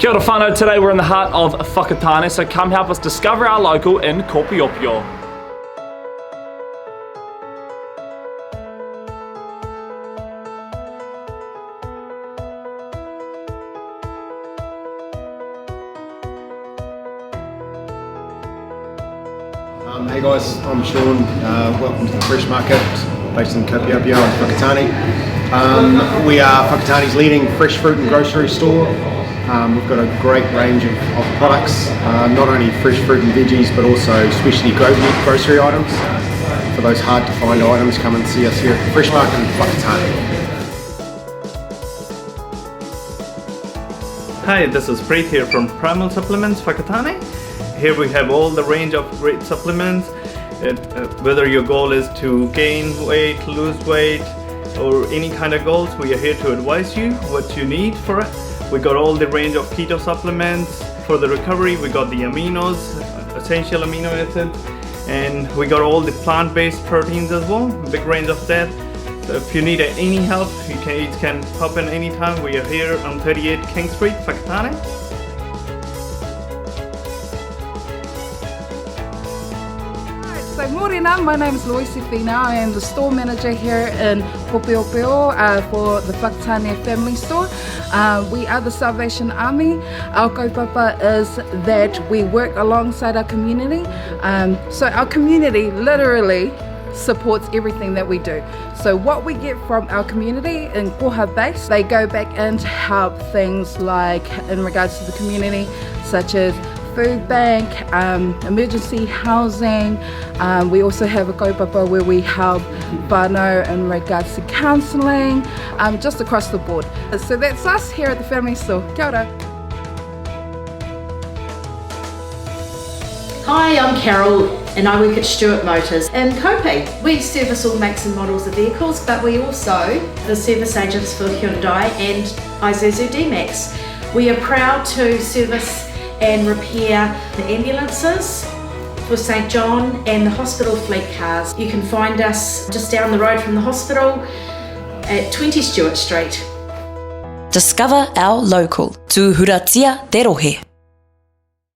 Kia ora whānau, today we're in the heart of Whakatāne, so come help us discover our local in Ōpōtiki. Hey guys, I'm Sean. Welcome to the Fresh Market based in Ōpōtiki in Whakatāne. We are Whakatāne's leading fresh fruit and grocery store. We've got a great range of products, not only fresh fruit and veggies but also specialty grocery items. For those hard to find items, come and see us here at the Fresh Market in Whakatāne. Hi, this is Preet here from Primal Supplements, Whakatāne. Here we have all the range of great supplements. Whether your goal is to gain weight, lose weight, or any kind of goals, we are here to advise you what you need for it. We got all the range of keto supplements. For the recovery, we got the aminos, essential amino acids, and we got all the plant-based proteins as well, big range of that. So if you need any help, you can pop in anytime. We are here on 38 King Street, Whakatāne. So morena, my name is Joelle. I am the store manager here in Ōpōtiki for the Whakatāne family store. We are the Salvation Army. Our kaupapa is that we work alongside our community. So our community literally supports everything that we do. So what we get from our community in koha base, they go back and help things like in regards to the community, such as food bank, emergency housing. We also have a kaupapa where we help whānau in regards to counselling, just across the board. So that's us here at the family store. Kia ora. Hi, I'm Carol and I work at Stuart Motors in Kopi. We service all makes and models of vehicles, but we also the service agents for Hyundai and Isuzu D-Max. We are proud to service and repair the ambulances for St John and the hospital fleet cars. You can find us just down the road from the hospital at 20 Stuart Street. Discover our local. Tuhuratia te rohe.